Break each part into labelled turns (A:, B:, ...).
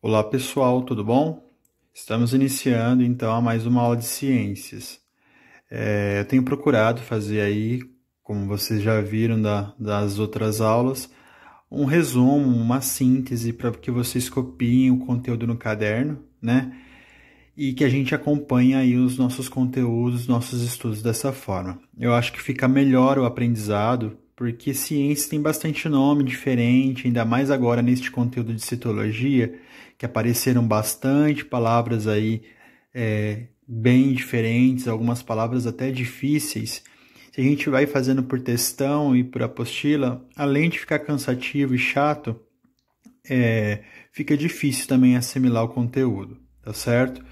A: Olá pessoal, tudo bom? Estamos iniciando então a mais uma aula de ciências. Eu tenho procurado fazer aí, como vocês já viram das outras aulas, um resumo, uma síntese para que vocês copiem o conteúdo no caderno, né? E que a gente acompanhe aí os nossos conteúdos, nossos estudos dessa forma. Eu acho que fica melhor o aprendizado, porque ciência tem bastante nome diferente, ainda mais agora neste conteúdo de citologia, que apareceram bastante palavras aí bem diferentes, algumas palavras até difíceis. Se a gente vai fazendo por textão e por apostila, além de ficar cansativo e chato, fica difícil também assimilar o conteúdo, tá certo?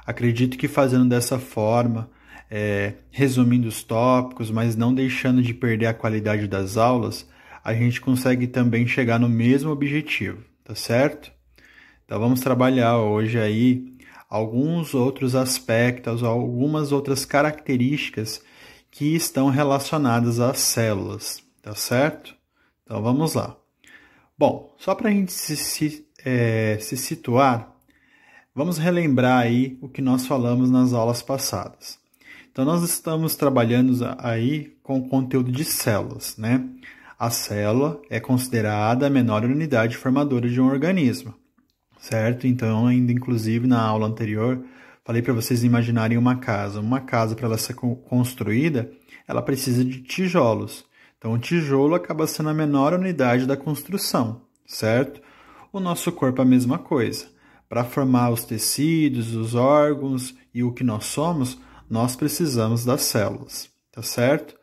A: Acredito que fazendo dessa forma, resumindo os tópicos, mas não deixando de perder a qualidade das aulas, a gente consegue também chegar no mesmo objetivo, tá certo? Então vamos trabalhar hoje aí alguns outros aspectos, algumas outras características que estão relacionadas às células, tá certo? Então vamos lá. Bom, só para a gente se situar, vamos relembrar aí o que nós falamos nas aulas passadas. Então, nós estamos trabalhando aí com o conteúdo de células, né? A célula é considerada a menor unidade formadora de um organismo, certo? Então, ainda inclusive na aula anterior, falei para vocês imaginarem uma casa. Uma casa, para ela ser construída, ela precisa de tijolos. Então, o tijolo acaba sendo a menor unidade da construção, certo? O nosso corpo é a mesma coisa. Para formar os tecidos, os órgãos e o que nós somos, nós precisamos das células, tá certo?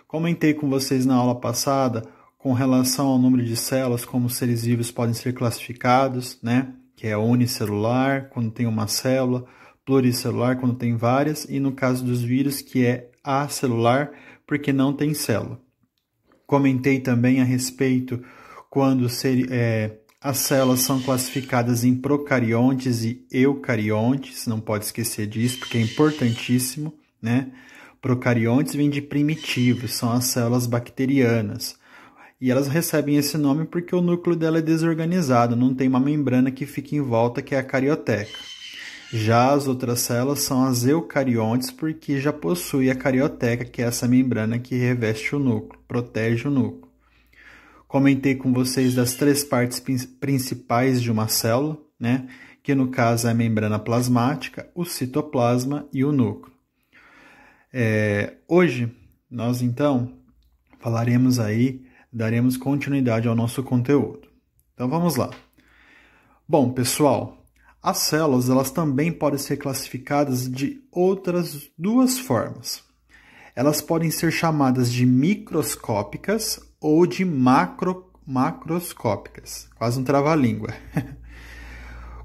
A: Comentei com vocês na aula passada com relação ao número de células, como os seres vivos podem ser classificados, né? Que é unicelular, quando tem uma célula, pluricelular, quando tem várias, e no caso dos vírus, que é acelular, porque não tem célula. Comentei também a respeito quando as células são classificadas em procariontes e eucariontes, não pode esquecer disso, porque é importantíssimo, né? Procariontes vêm de primitivos, são as células bacterianas. E elas recebem esse nome porque o núcleo dela é desorganizado, não tem uma membrana que fica em volta, que é a carioteca. Já as outras células são as eucariontes, porque já possui a carioteca, que é essa membrana que reveste o núcleo, protege o núcleo. Comentei com vocês das três partes principais de uma célula, né? Que no caso é a membrana plasmática, o citoplasma e o núcleo. Hoje, nós então falaremos aí, daremos continuidade ao nosso conteúdo. Então vamos lá. Bom, pessoal, as células elas também podem ser classificadas de outras duas formas. Elas podem ser chamadas de microscópicas ou de macroscópicas. Quase um trava-língua.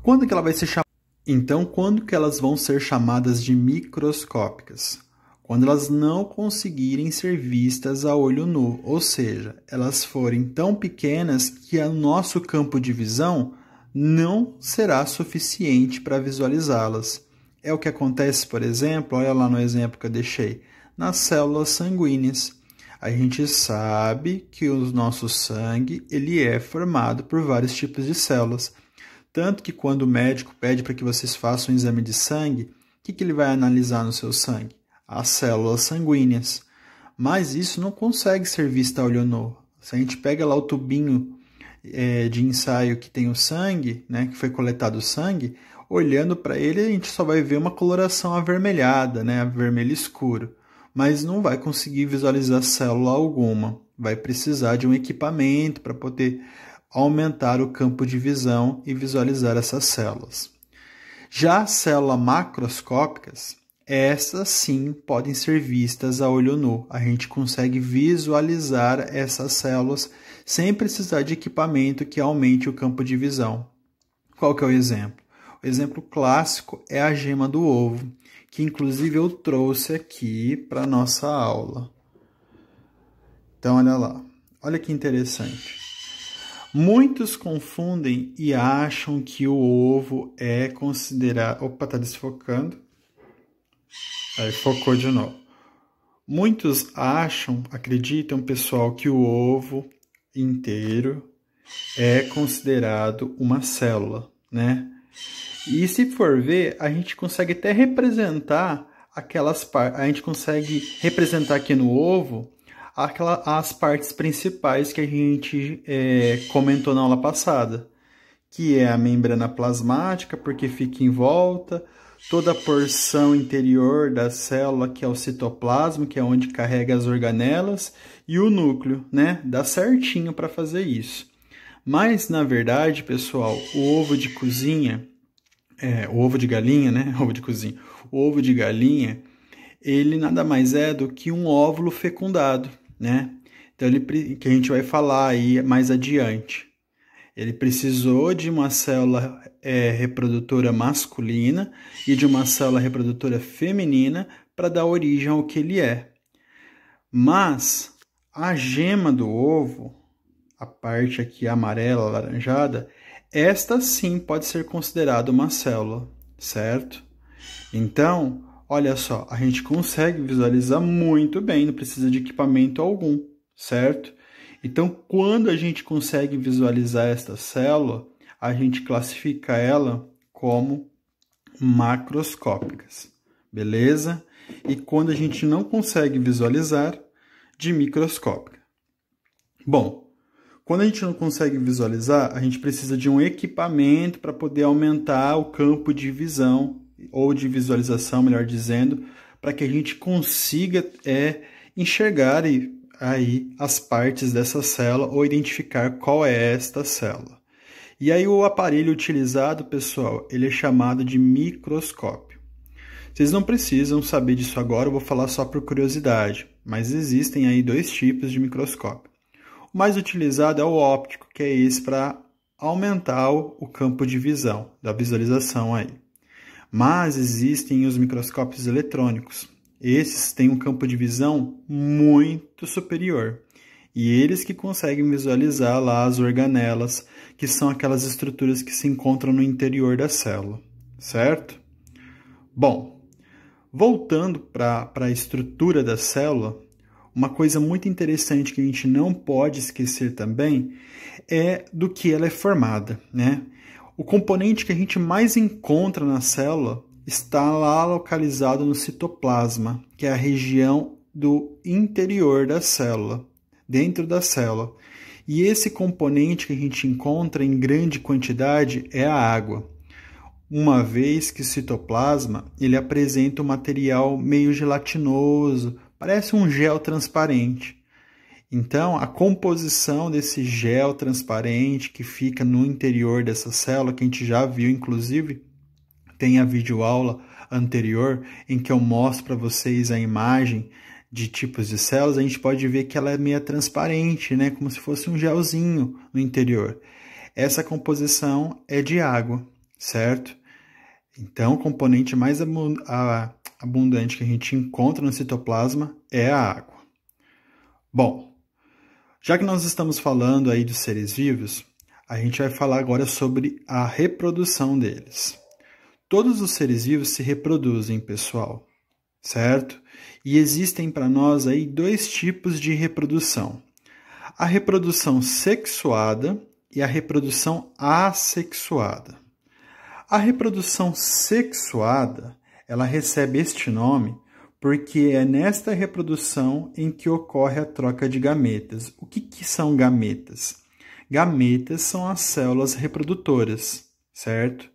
A: Quando que ela vai ser chamada? Então, quando que elas vão ser chamadas de microscópicas? Quando elas não conseguirem ser vistas a olho nu, ou seja, elas forem tão pequenas que o nosso campo de visão não será suficiente para visualizá-las. É o que acontece, por exemplo, olha lá no exemplo que eu deixei, nas células sanguíneas. A gente sabe que o nosso sangue ele é formado por vários tipos de células. Tanto que quando o médico pede para que vocês façam um exame de sangue, o que ele vai analisar no seu sangue? As células sanguíneas. Mas isso não consegue ser visto a olho nu. Se a gente pega lá o tubinho de ensaio que tem o sangue, né, que foi coletado o sangue, olhando para ele a gente só vai ver uma coloração avermelhada, né, vermelho escuro. Mas não vai conseguir visualizar célula alguma. Vai precisar de um equipamento para poder aumentar o campo de visão e visualizar essas células. Já as células macroscópicas, essas sim podem ser vistas a olho nu. A gente consegue visualizar essas células sem precisar de equipamento que aumente o campo de visão. Qual que é o exemplo? O exemplo clássico é a gema do ovo, que inclusive eu trouxe aqui para a nossa aula. Então, olha lá. Olha que interessante. Muitos confundem e acham que o ovo é considerado... Opa, está desfocando. Aí, focou de novo. Muitos acreditam, pessoal, que o ovo inteiro é considerado uma célula, né? E se for ver, a gente consegue até representar aquelas partes, a gente consegue representar aqui no ovo as partes principais que a gente comentou na aula passada, que é a membrana plasmática, porque fica em volta, toda a porção interior da célula, que é o citoplasma, que é onde carrega as organelas, e o núcleo, né? Dá certinho para fazer isso. Mas, na verdade, pessoal, o ovo de cozinha, o ovo de galinha, né? Ovo de cozinha. O ovo de galinha, ele nada mais é do que um óvulo fecundado, né? Então, que a gente vai falar aí mais adiante. Ele precisou de uma célula reprodutora masculina e de uma célula reprodutora feminina para dar origem ao que ele é. Mas a gema do ovo, a parte aqui amarela, alaranjada, esta sim pode ser considerada uma célula, certo? Então, olha só, a gente consegue visualizar muito bem, não precisa de equipamento algum, certo? Então, quando a gente consegue visualizar esta célula, a gente classifica ela como macroscópicas, beleza? E quando a gente não consegue visualizar, de microscópica. Bom, quando a gente não consegue visualizar, a gente precisa de um equipamento para poder aumentar o campo de visão, ou de visualização, melhor dizendo, para que a gente consiga enxergar aí as partes dessa célula ou identificar qual é esta célula. E aí o aparelho utilizado, pessoal, ele é chamado de microscópio. Vocês não precisam saber disso agora, eu vou falar só por curiosidade, mas existem aí dois tipos de microscópio. O mais utilizado é o óptico, que é esse para aumentar o campo de visão, da visualização aí. Mas existem os microscópios eletrônicos. Esses têm um campo de visão muito superior. E eles que conseguem visualizar lá as organelas, que são aquelas estruturas que se encontram no interior da célula, certo? Bom, voltando para a estrutura da célula, uma coisa muito interessante que a gente não pode esquecer também é do que ela é formada, né? O componente que a gente mais encontra na célula está lá localizado no citoplasma, que é a região do interior da célula, dentro da célula. E esse componente que a gente encontra em grande quantidade é a água. Uma vez que o citoplasma ele apresenta um material meio gelatinoso, parece um gel transparente. Então, a composição desse gel transparente que fica no interior dessa célula, que a gente já viu, inclusive, tem a videoaula anterior em que eu mostro para vocês a imagem de tipos de células, a gente pode ver que ela é meio transparente, né? Como se fosse um gelzinho no interior. Essa composição é de água, certo? Então, o componente mais abundante que a gente encontra no citoplasma é a água. Bom, já que nós estamos falando aí dos seres vivos, a gente vai falar agora sobre a reprodução deles. Todos os seres vivos se reproduzem, pessoal, certo? E existem para nós aí dois tipos de reprodução. A reprodução sexuada e a reprodução assexuada. A reprodução sexuada, ela recebe este nome porque é nesta reprodução em que ocorre a troca de gametas. O que são gametas? Gametas são as células reprodutoras, certo?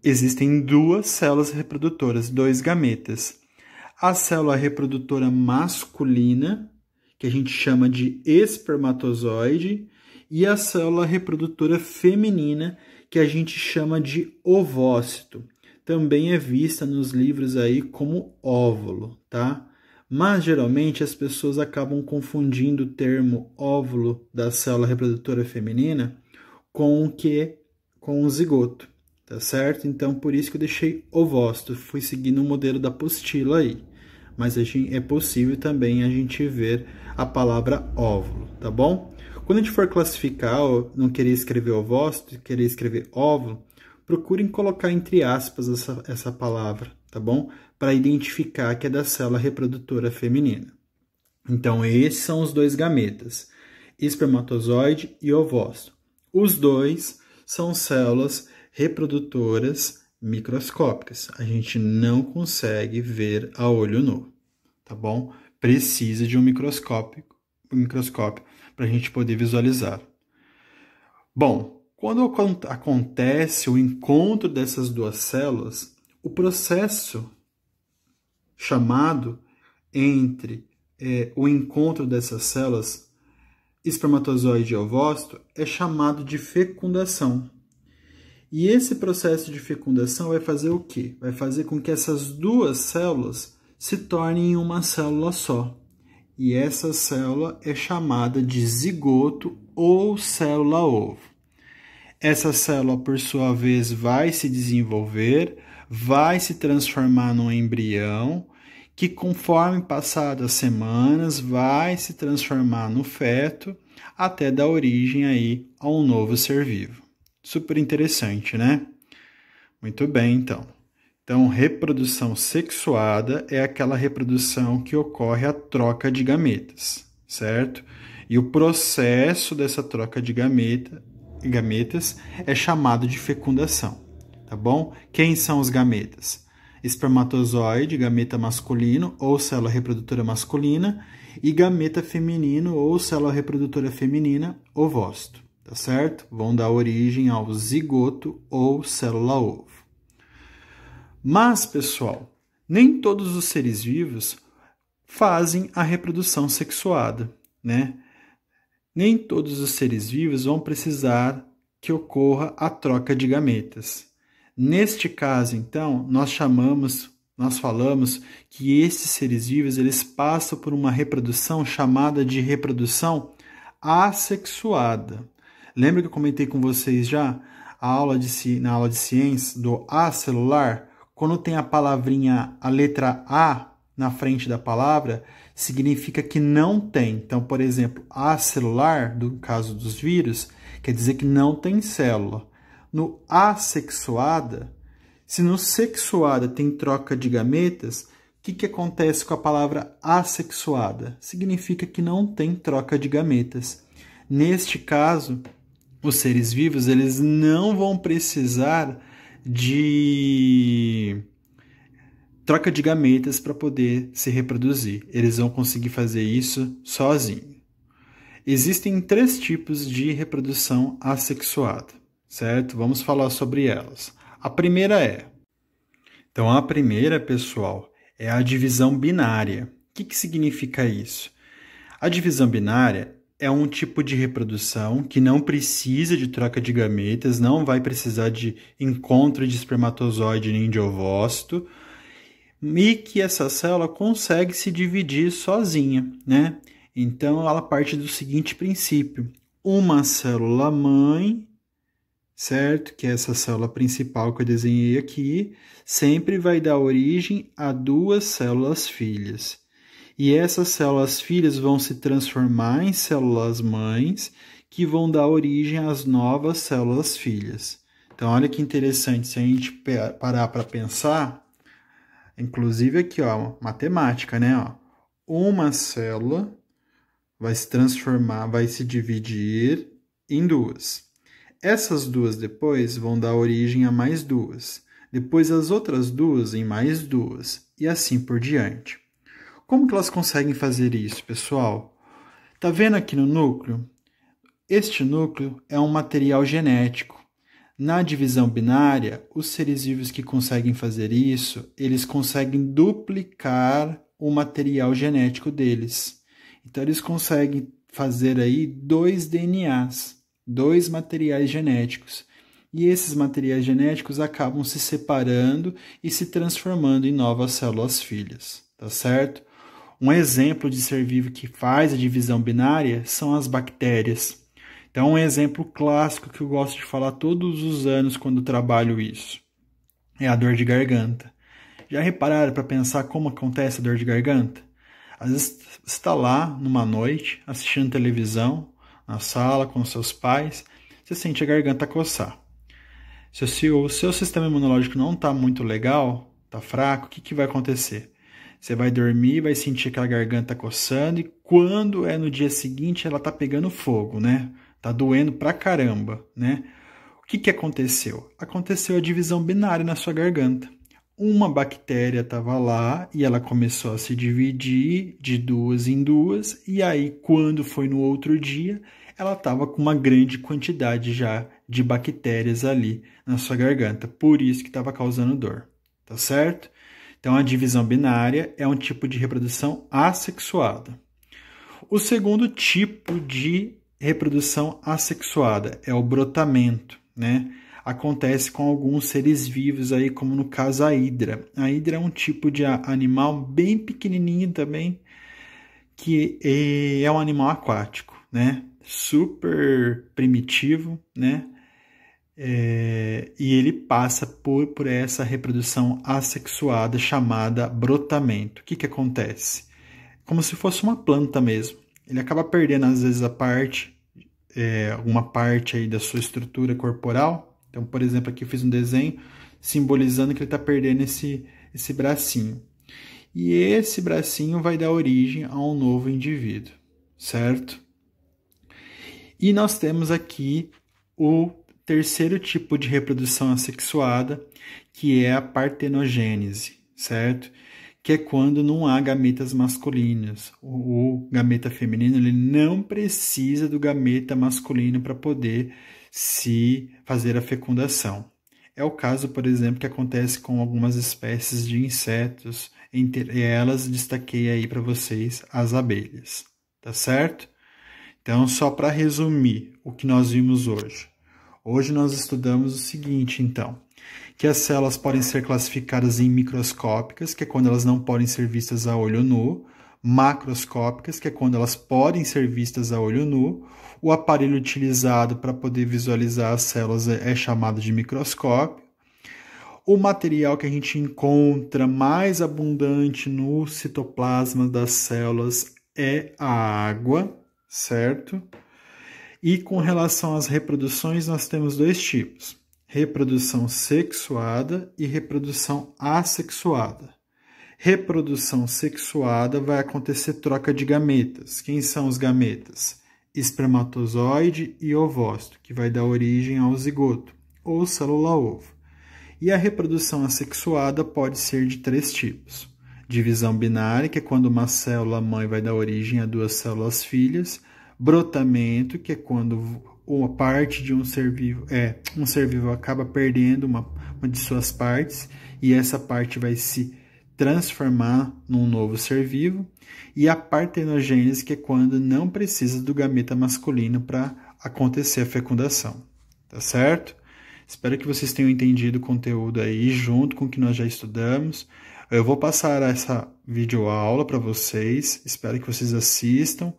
A: Existem duas células reprodutoras, dois gametas. A célula reprodutora masculina, que a gente chama de espermatozoide, e a célula reprodutora feminina, que a gente chama de ovócito. Também é vista nos livros aí como óvulo, tá? Mas geralmente as pessoas acabam confundindo o termo óvulo da célula reprodutora feminina com o zigoto, tá certo? Então por isso que eu deixei ovócito, fui seguindo o modelo da apostila aí. Mas é possível também a gente ver a palavra óvulo, tá bom? Quando a gente for classificar, ou não querer escrever ovócito, querer escrever óvulo, procurem colocar entre aspas essa palavra, tá bom? Para identificar que é da célula reprodutora feminina. Então, esses são os dois gametas, espermatozoide e ovócito. Os dois são células reprodutoras microscópicas. A gente não consegue ver a olho nu, tá bom? Precisa de um microscópio para a gente poder visualizar. Bom, quando acontece o encontro dessas duas células, o processo chamado entre o encontro dessas células, espermatozoide e ovócito, é chamado de fecundação. E esse processo de fecundação vai fazer o quê? Vai fazer com que essas duas células se tornem uma célula só. E essa célula é chamada de zigoto ou célula-ovo. Essa célula, por sua vez, vai se desenvolver, vai se transformar num embrião, que conforme passadas as semanas vai se transformar no feto até dar origem aí a um novo ser vivo. Super interessante, né? Muito bem, então. Então, reprodução sexuada é aquela reprodução que ocorre a troca de gametas, certo? E o processo dessa troca de gametas é chamado de fecundação, tá bom? Quem são os gametas? Espermatozoide, gameta masculino ou célula reprodutora masculina, e gameta feminino ou célula reprodutora feminina, ovócito, tá certo? Vão dar origem ao zigoto ou célula-ovo. Mas, pessoal, nem todos os seres vivos fazem a reprodução sexuada, né? Nem todos os seres vivos vão precisar que ocorra a troca de gametas. Neste caso, então, nós falamos que esses seres vivos eles passam por uma reprodução chamada de reprodução assexuada. Lembra que eu comentei com vocês já na aula de ciências do acelular? Quando tem a palavrinha, a letra A na frente da palavra, significa que não tem. Então, por exemplo, acelular, no caso dos vírus, quer dizer que não tem célula. No assexuada, se no sexuada tem troca de gametas, o que acontece com a palavra assexuada? Significa que não tem troca de gametas. Neste caso, os seres vivos eles não vão precisar de troca de gametas para poder se reproduzir. Eles vão conseguir fazer isso sozinhos. Existem 3 tipos de reprodução assexuada, certo? Vamos falar sobre elas. A primeira pessoal, é a divisão binária. O que significa isso? A divisão binária é um tipo de reprodução que não precisa de troca de gametas, não vai precisar de encontro de espermatozoide nem de ovócito, e que essa célula consegue se dividir sozinha, né? Então, ela parte do seguinte princípio: uma célula mãe, certo? Que é essa célula principal que eu desenhei aqui, sempre vai dar origem a 2 células filhas. E essas células filhas vão se transformar em células mães, que vão dar origem às novas células filhas. Então, olha que interessante, se a gente parar para pensar, inclusive aqui, ó, matemática, né? Ó, uma célula vai se transformar, vai se dividir em 2. Essas 2 depois vão dar origem a mais 2. Depois as outras 2 em mais 2. E assim por diante. Como que elas conseguem fazer isso, pessoal? Tá vendo aqui no núcleo? Este núcleo é um material genético. Na divisão binária, os seres vivos que conseguem fazer isso, eles conseguem duplicar o material genético deles. Então, eles conseguem fazer aí 2 DNAs, 2 materiais genéticos. E esses materiais genéticos acabam se separando e se transformando em novas células filhas, tá certo? Um exemplo de ser vivo que faz a divisão binária são as bactérias. Então, um exemplo clássico que eu gosto de falar todos os anos quando trabalho isso é a dor de garganta. Já repararam para pensar como acontece a dor de garganta? Às vezes você está lá numa noite assistindo televisão, na sala com seus pais, você sente a garganta coçar. Se o seu sistema imunológico não está muito legal, está fraco, o que vai acontecer? Você vai dormir, vai sentir aquela garganta coçando e quando é no dia seguinte ela está pegando fogo, né? Tá doendo pra caramba, né? O que aconteceu? Aconteceu a divisão binária na sua garganta. Uma bactéria estava lá e ela começou a se dividir de duas em duas, e aí, quando foi no outro dia, ela estava com uma grande quantidade já de bactérias ali na sua garganta, por isso que estava causando dor, tá certo? Então, a divisão binária é um tipo de reprodução assexuada. O segundo tipo de reprodução assexuada é o brotamento, né? Acontece com alguns seres vivos aí, como no caso a hidra. A hidra é um tipo de animal bem pequenininho também, que é um animal aquático, né? Super primitivo, né? E ele passa por essa reprodução assexuada chamada brotamento. O que acontece? Como se fosse uma planta mesmo. Ele acaba perdendo, às vezes, alguma parte aí da sua estrutura corporal. Então, por exemplo, aqui eu fiz um desenho simbolizando que ele está perdendo esse bracinho. E esse bracinho vai dar origem a um novo indivíduo, certo? E nós temos aqui o terceiro tipo de reprodução assexuada, que é a partenogênese, certo? Que é quando não há gametas masculinos. O gameta feminino ele não precisa do gameta masculino para poder se fazer a fecundação. É o caso, por exemplo, que acontece com algumas espécies de insetos. Entre elas, destaquei aí para vocês as abelhas, tá certo? Então, só para resumir o que nós vimos hoje. Hoje nós estudamos o seguinte, então, que as células podem ser classificadas em microscópicas, que é quando elas não podem ser vistas a olho nu, macroscópicas, que é quando elas podem ser vistas a olho nu. O aparelho utilizado para poder visualizar as células é chamado de microscópio. O material que a gente encontra mais abundante no citoplasma das células é a água, certo? E com relação às reproduções, nós temos dois tipos: reprodução sexuada e reprodução assexuada. Reprodução sexuada vai acontecer troca de gametas. Quem são os gametas? Espermatozoide e ovócito, que vai dar origem ao zigoto, ou célula-ovo. E a reprodução assexuada pode ser de três tipos: divisão binária, que é quando uma célula-mãe vai dar origem a duas células filhas; brotamento, que é quando uma parte de um ser vivo acaba perdendo uma de suas partes, e essa parte vai se transformar num novo ser vivo; e a partenogênese, que é quando não precisa do gameta masculino para acontecer a fecundação. Tá certo? Espero que vocês tenham entendido o conteúdo aí, junto com o que nós já estudamos. Eu vou passar essa videoaula para vocês, espero que vocês assistam.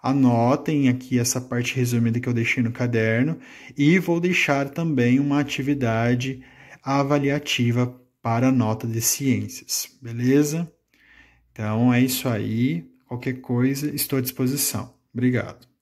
A: Anotem aqui essa parte resumida que eu deixei no caderno, e vou deixar também uma atividade avaliativa para a nota de ciências, beleza? Então é isso aí, qualquer coisa estou à disposição. Obrigado.